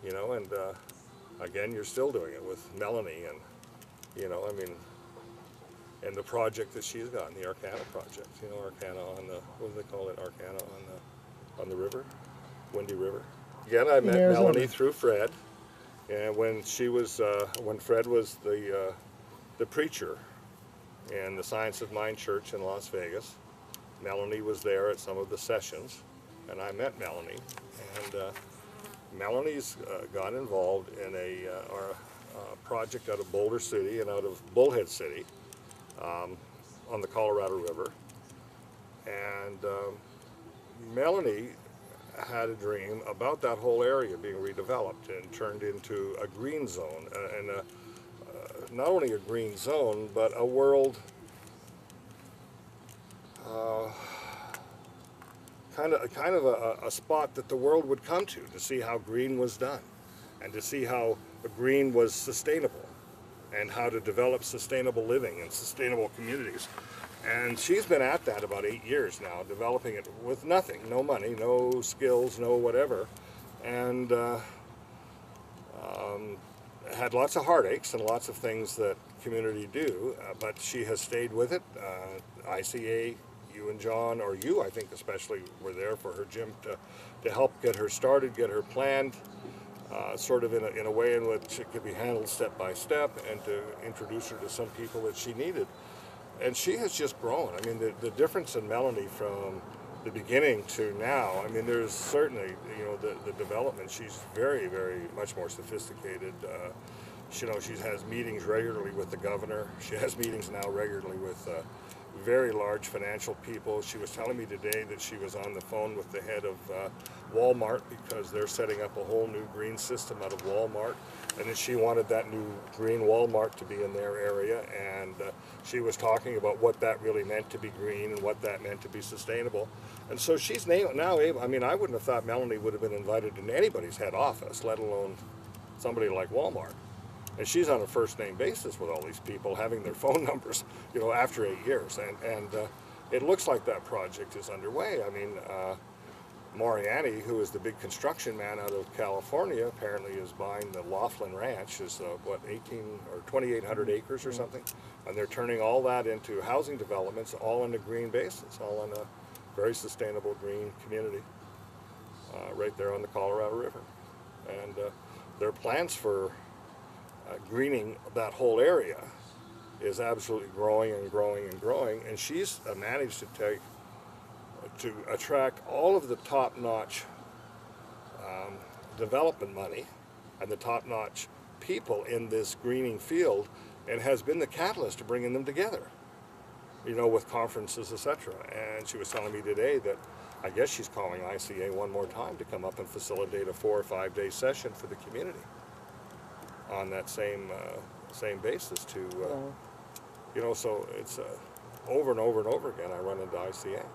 you know, and again, you're still doing it with Melanie, and, you know, I mean, and the project that she's got, the Arcana project, you know, Arcana on the, what do they call it, Arcana on the river, Windy River. Again, I met Melanie through Fred, and when she was, when Fred was the preacher in the Science of Mind Church in Las Vegas, Melanie was there at some of the sessions, and I met Melanie, and Melanie's got involved in a project out of Boulder City and out of Bullhead City on the Colorado River. And Melanie had a dream about that whole area being redeveloped and turned into a green zone, and not only a green zone, but a world kind of a spot that the world would come to see how green was done, and to see how green was sustainable, and how to develop sustainable living and sustainable communities. And she's been at that about 8 years now, developing it with nothing, no money, no skills, no whatever, and had lots of heartaches and lots of things that community do, but she has stayed with it. ICA, you and John, or you, I think especially, were there for her, Jim, to help get her started, get her planned, sort of in a way in which it could be handled step by step, and to introduce her to some people that she needed. And she has just grown. I mean, the difference in Melanie from the beginning to now, I mean, there's certainly, you know, the development. She's very, very much more sophisticated. You know, she has meetings regularly with the governor. She has meetings now regularly with very large financial people. She was telling me today that she was on the phone with the head of Walmart, because they're setting up a whole new green system out of Walmart, and that she wanted that new green Walmart to be in their area, and she was talking about what that really meant to be green and what that meant to be sustainable. And so she's now able, I mean, I wouldn't have thought Melanie would have been invited into anybody's head office, let alone somebody like Walmart. And she's on a first-name basis with all these people, having their phone numbers, you know, after 8 years. And it looks like that project is underway. I mean, Mariani, who is the big construction man out of California, apparently is buying the Laughlin Ranch, is what, 18 or 2,800 acres or something, and they're turning all that into housing developments, all on a green basis, all on a very sustainable green community, right there on the Colorado River. And their plans for greening that whole area is absolutely growing and growing and growing, and she's managed to attract all of the top-notch development money and the top-notch people in this greening field, and has been the catalyst to bringing them together, you know, with conferences, etc. And she was telling me today that I guess she's calling ICA one more time to come up and facilitate a 4 or 5 day session for the community on that same basis to, you know, so it's over and over and over again I run into ICA.